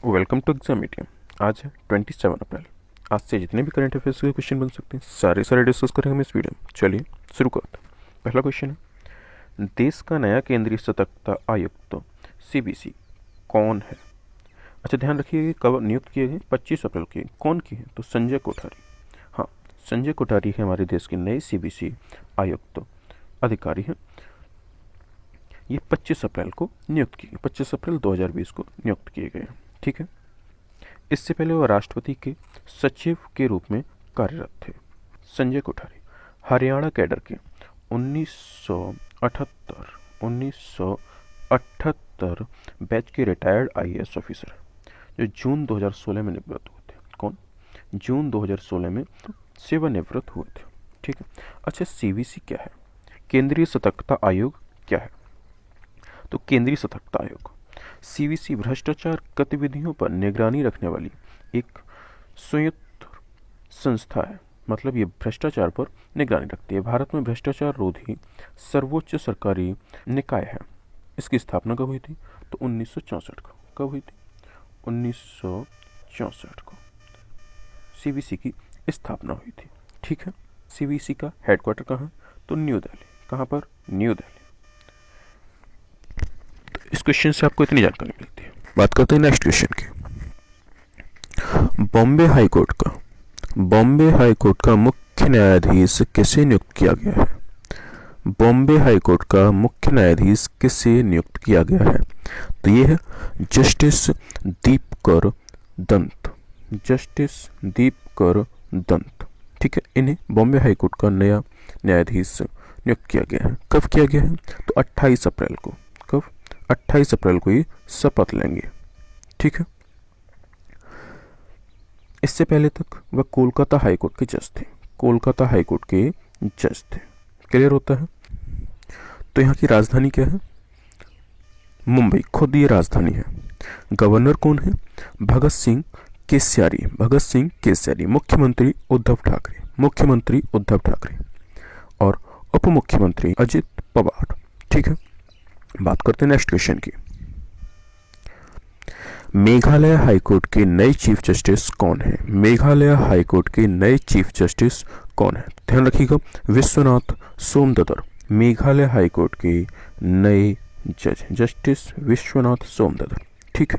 Welcome to exam medium. आज है 27 अप्रैल। आज से जितने भी करंट अफेयर्स के क्वेश्चन बन सकते हैं सारे डिस्कस करेंगे हम इस वीडियो में। चलिए शुरू करते हैं। पहला क्वेश्चन है, देश का नया केंद्रीय सतर्कता आयुक्त सीबीसी कौन है? अच्छा, ध्यान रखिए कब नियुक्त किए गए, 25 अप्रैल की। कौन की है? तो संजय कोठारी। हाँ, संजय कोठारी है हमारे देश के नए सीबीसी आयुक्त अधिकारी हैं। ये 25 अप्रैल को नियुक्त किए गए, 25 अप्रैल 2020 को नियुक्त किए गए। ठीक है। इससे पहले वह राष्ट्रपति के सचिव के रूप में कार्यरत थे। संजय कोठारी हरियाणा कैडर के 1978 बैच के रिटायर्ड आईएएस ऑफिसर जो जून 2016 में निवृत्त हुए थे। कौन? जून 2016 में सेवानिवृत्त हुए थे। ठीक है। अच्छा, सीबीसी क्या है? केंद्रीय सतर्कता आयोग क्या है? तो केंद्रीय सतर्कता आयोग सीबीसी भ्रष्टाचार गतिविधियों पर निगरानी रखने वाली एक संयुक्त संस्था है। मतलब ये भ्रष्टाचार पर निगरानी रखती है। भारत में भ्रष्टाचार रोधी सर्वोच्च सरकारी निकाय है। इसकी स्थापना कब हुई थी? तो 1964 को। कब हुई थी? 1964 को सीबीसी की स्थापना हुई थी। ठीक है। सीबीसी का हेडक्वार्टर कहाँ है? तो न्यू दिल्ली। कहाँ पर? न्यू दिल्ली। इस क्वेश्चन से आपको इतनी जानकारी मिलती है। बात करते हैं नेक्स्ट क्वेश्चन की। बॉम्बे हाई कोर्ट का मुख्य न्यायाधीश किसे नियुक्त किया गया है? बॉम्बे हाई कोर्ट का मुख्य न्यायाधीश किसे नियुक्त किया गया है? तो ये है जस्टिस दीपकर दत्त। जस्टिस दीपकर दत्त। ठीक है। इन्हें बॉम्बे हाई कोर्ट का नया न्यायाधीश नियुक्त किया गया है। कब किया गया है? तो 28 अप्रैल को। कब? 28 अप्रैल को ही शपथ लेंगे। ठीक है। इससे पहले तक वह कोलकाता हाई कोर्ट के जज थे। कोलकाता हाई कोर्ट के जज थे। क्लियर होता है? तो यहाँ की राजधानी क्या है? मुंबई। खुद ये राजधानी है। गवर्नर कौन है? भगत सिंह केसरी। भगत सिंह केसरी। मुख्यमंत्री उद्धव ठाकरे और उप मुख्यमंत्री अजित पवार। ठीक है। बात करते हैं नेक्स्ट क्वेश्चन की। मेघालय हाईकोर्ट के नए चीफ जस्टिस कौन है? मेघालय हाईकोर्ट के नए चीफ जस्टिस कौन है? ध्यान रखिएगा, विश्वनाथ सोमदत्तर मेघालय हाईकोर्ट के नए जज। जस्टिस विश्वनाथ सोमदत्तर। ठीक है।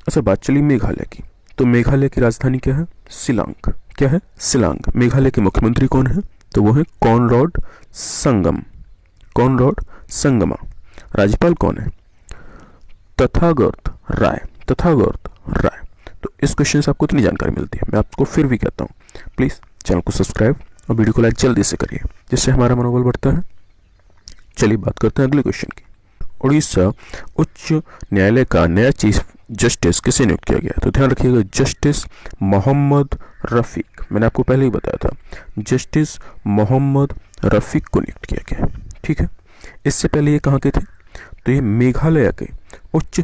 अच्छा, बात चली मेघालय की। तो मेघालय की राजधानी क्या है? शिलांग। क्या है? शिलांग। मेघालय के मुख्यमंत्री कौन है? तो वो है कॉनराड संगमा। राज्यपाल कौन है? तथागत राय। तो इस क्वेश्चन से आपको इतनी जानकारी मिलती है। मैं आपको फिर भी कहता हूँ, प्लीज चैनल को सब्सक्राइब और वीडियो को लाइक जल्दी से करिए, जिससे हमारा मनोबल बढ़ता है। चलिए बात करते हैं अगले क्वेश्चन की। उड़ीसा उच्च न्यायालय का नया चीफ जस्टिस किसे नियुक्त किया गया? तो ध्यान रखिएगा, जस्टिस मोहम्मद रफीक। मैंने आपको पहले ही बताया था, जस्टिस मोहम्मद रफीक को नियुक्त किया गया। ठीक है। इससे पहले ये कहाँ के थे? तो ये मेघालय के उच्च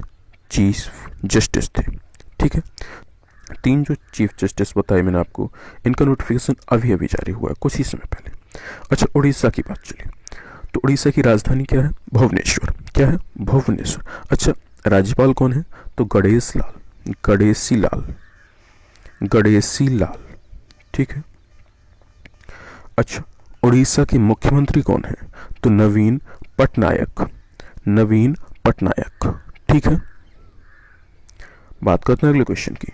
चीफ जस्टिस थे। ठीक है। 3 जो चीफ जस्टिस बताए मैंने आपको, इनका नोटिफिकेशन अभी जारी हुआ है कुछ ही समय पहले। अच्छा, उड़ीसा की बात चली। तो उड़ीसा की राजधानी क्या है? भुवनेश्वर। क्या है? भुवनेश्वर। अच्छा, राज्यपाल कौन है? तो गणेशी लाल। ठीक है। अच्छा, उड़ीसा के मुख्यमंत्री कौन है? तो नवीन पटनायक। ठीक है। बात करते हैं अगले क्वेश्चन की।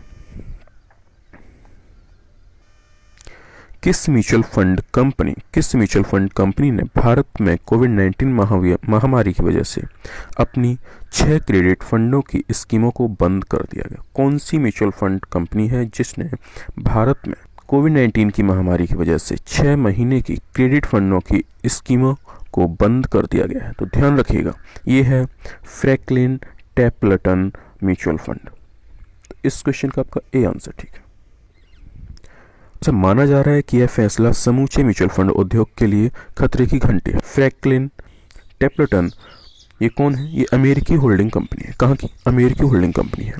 किस म्यूचुअल फंड कंपनी ने भारत में कोविड-19 महामारी की वजह से अपनी 6 क्रेडिट फंडों की स्कीमों को बंद कर दिया गया? कौन सी म्यूचुअल फंड कंपनी है जिसने भारत में कोविड-19 की महामारी की वजह से 6 महीने की क्रेडिट फंडों की स्कीमों को बंद कर दिया गया है? तो ध्यान रखिएगा, ये है फ्रैंकलिन टेम्पल्टन म्यूचुअल फंड। तो इस क्वेश्चन का आपका ए आंसर ठीक है। अच्छा, माना जा रहा है कि यह फैसला समूचे म्यूचुअल फंड उद्योग के लिए खतरे की घंटी है। फ्रैंकलिन टेम्पल्टन ये कौन है? ये अमेरिकी होल्डिंग कंपनी है। कहाँ की? अमेरिकी होल्डिंग कंपनी है।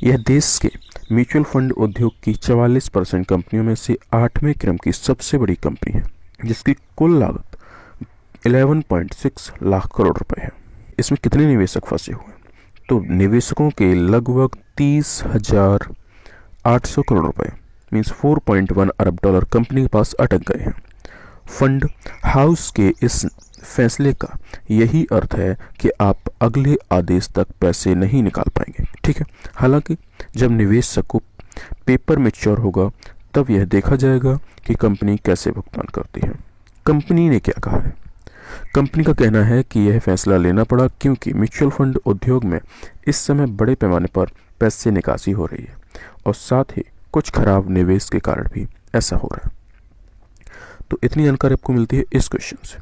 यह देश के म्यूचुअल फंड उद्योग की 44% कंपनियों में से 8वें क्रम की सबसे बड़ी कंपनी है, जिसकी कुल लागत 11.6 लाख करोड़ रुपए है। इसमें कितने निवेशक फंसे हुए हैं? तो निवेशकों के लगभग 30,800 करोड़ रुपए मीन्स 4.1 अरब डॉलर कंपनी के पास अटक गए हैं। फंड हाउस के इस फैसले का यही अर्थ है कि आप अगले आदेश तक पैसे नहीं निकाल पाएंगे। ठीक है, हालांकि जब निवेशक को पेपर मैच्योर होगा तब यह देखा जाएगा कि कंपनी कैसे भुगतान करती है। कंपनी ने क्या कहा है? कंपनी का कहना है कि यह फैसला लेना पड़ा क्योंकि म्यूचुअल फंड उद्योग में इस समय बड़े पैमाने पर पैसे निकासी हो रही है और साथ ही कुछ खराब निवेश के कारण भी ऐसा हो रहा है। तो इतनी जानकारी आपको मिलती है इस क्वेश्चन से।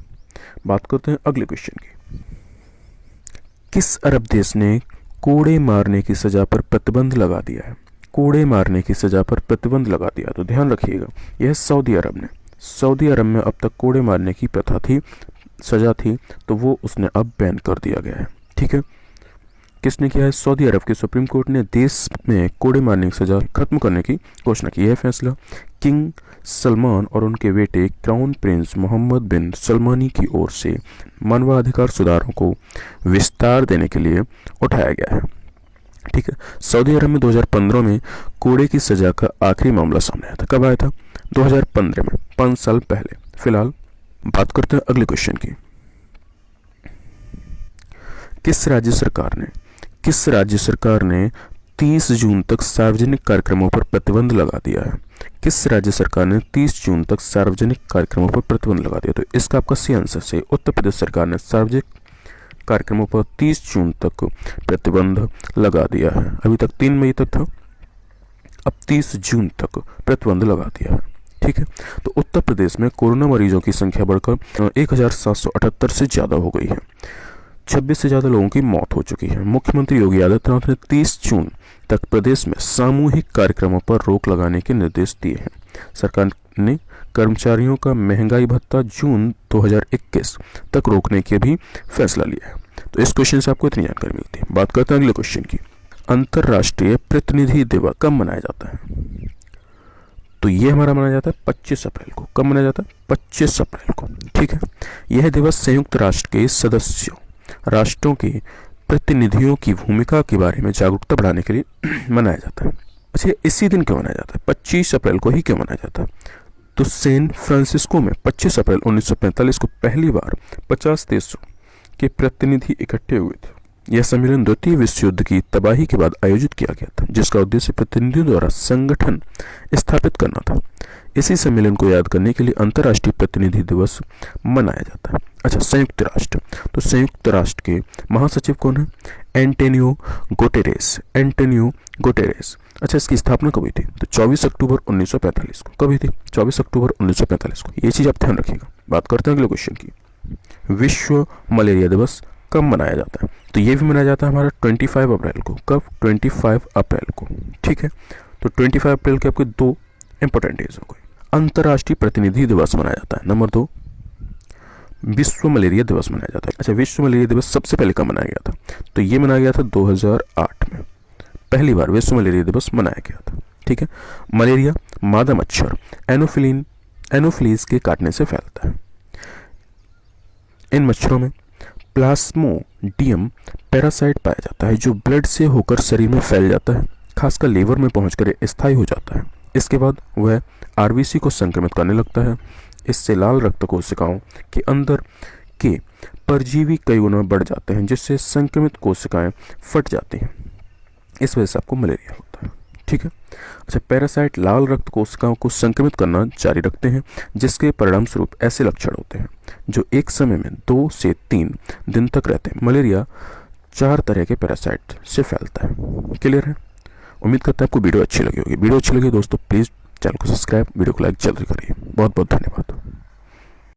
बात करते हैं अगले क्वेश्चन की। किस अरब देश ने कोड़े मारने की सजा पर प्रतिबंध लगा दिया है? कोड़े मारने की सजा पर प्रतिबंध लगा दिया, तो ध्यान रखिएगा यह सऊदी अरब ने। सऊदी अरब में अब तक कोड़े मारने की प्रथा थी, सजा थी, तो वो उसने अब बैन कर दिया गया है। ठीक है, किसने किया है? सऊदी अरब के सुप्रीम कोर्ट ने देश में कोड़े मारने की सजा खत्म करने की घोषणा की है। फैसला किंग सलमान और उनके बेटे क्राउन प्रिंस मोहम्मद बिन सलमानी की ओर से मानवाधिकार सुधारों को विस्तार देने के लिए उठाया गया है। ठीक है, सऊदी अरब में 2015 में कोड़े की सजा का आखिरी मामला सामने आया था। कब आया था? 2015 में, 5 साल पहले। फिलहाल बात करते हैं अगले क्वेश्चन की। किस राज्य सरकार ने 30 जून तक सार्वजनिक कार्यक्रमों पर प्रतिबंध लगा दिया है? किस राज्य सरकार ने 30 जून तक सार्वजनिक कार्यक्रमों पर प्रतिबंध लगा दिया? तो इसका आपका सी आंसर से उत्तर प्रदेश सरकार ने सार्वजनिक कार्यक्रमों पर 30 जून तक प्रतिबंध लगा दिया है। अभी तक 3 मई तक था, अब 30 जून तक प्रतिबंध लगा दिया है। ठीक है, तो उत्तर प्रदेश में कोरोना मरीजों की संख्या बढ़कर 1778 से ज़्यादा हो गई है। 26 से ज़्यादा लोगों की मौत हो चुकी है। मुख्यमंत्री योगी आदित्यनाथ ने 30 जून तक प्रदेश में सामूहिक कार्यक्रमों पर रोक लगाने के निर्देश दिए हैं। सरकार ने कर्मचारियों का महंगाई भत्ता जून 2021 तक रोकने के भी फैसला लिया है। तो इस क्वेश्चन से आपको इतनी जानकारी मिलती है। बात करते हैं अगले क्वेश्चन की। अंतर्राष्ट्रीय प्रतिनिधि दिवस कब मनाया जाता है? तो ये हमारा मनाया जाता है 25 अप्रैल को। कब मनाया जाता है? 25 अप्रैल को। ठीक है, यह दिवस संयुक्त राष्ट्र के सदस्यों राष्ट्रों के प्रतिनिधियों की भूमिका के बारे में जागरूकता बढ़ाने के लिए मनाया जाता है। अच्छा, इसी दिन क्यों मनाया जाता है? 25 अप्रैल को ही क्यों मनाया जाता है? तो सैन फ्रांसिस्को में 25 अप्रैल 1945 को पहली बार 50 देशों के प्रतिनिधि इकट्ठे हुए थे। यह सम्मेलन द्वितीय विश्व युद्ध की तबाही के बाद आयोजित किया गया था, जिसका उद्देश्य प्रतिनिधियों द्वारा संगठन स्थापित करना था। इसी सम्मेलन को याद करने के लिए अंतर्राष्ट्रीय प्रतिनिधि दिवस मनाया जाता है। अच्छा, संयुक्त राष्ट्र। तो संयुक्त राष्ट्र के महासचिव कौन है? Antonio Guterres. अच्छा, इसकी स्थापना कब हुई थी? तो 24 अक्टूबर 1945 को। कब हुई थी? 24 अक्टूबर 1945 को। ये चीज़ आप ध्यान रखिएगा। बात करते हैं अगले क्वेश्चन की। विश्व मलेरिया दिवस कब मनाया जाता है? तो ये भी मनाया जाता है हमारा 25 अप्रैल को। कब? 25 अप्रैल को। ठीक है, तो 25 अप्रैल के आपके 2 इंपॉर्टेंट डेज हो गए। अंतर्राष्ट्रीय प्रतिनिधि दिवस मनाया जाता है। नंबर 2, विश्व मलेरिया दिवस मनाया जाता है। अच्छा, विश्व मलेरिया दिवस सबसे पहले कब मनाया गया था? तो ये मनाया गया था 2008 में। पहली बार विश्व मलेरिया दिवस मनाया गया था। ठीक है, मलेरिया मादा मच्छर एनोफिलीज के काटने से फैलता है। इन मच्छरों में प्लाज्मोडियम पैरासाइट पाया जाता है, जो ब्लड से होकर शरीर में फैल जाता है, खासकर लीवर में पहुंचकर स्थायी हो जाता है। इसके बाद वह आरबीसी को संक्रमित करने लगता है। इससे लाल रक्त कोशिकाओं के अंदर के परजीवी कई गुना बढ़ जाते हैं, जिससे संक्रमित कोशिकाएं फट जाती हैं। इस वजह से आपको मलेरिया होता है। ठीक है, अच्छा, पैरासाइट लाल रक्त कोशिकाओं को संक्रमित करना जारी रखते हैं, जिसके परिणाम स्वरूप ऐसे लक्षण होते हैं जो एक समय में 2 से 3 दिन तक रहते हैं। मलेरिया 4 तरह के पैरासाइट से फैलता है। क्लियर है? उम्मीद करता है आपको वीडियो अच्छी लगी होगी। वीडियो अच्छी लगी दोस्तों प्लीज़ चैनल को सब्सक्राइब, वीडियो को लाइक जल्दी करिए। बहुत बहुत धन्यवाद।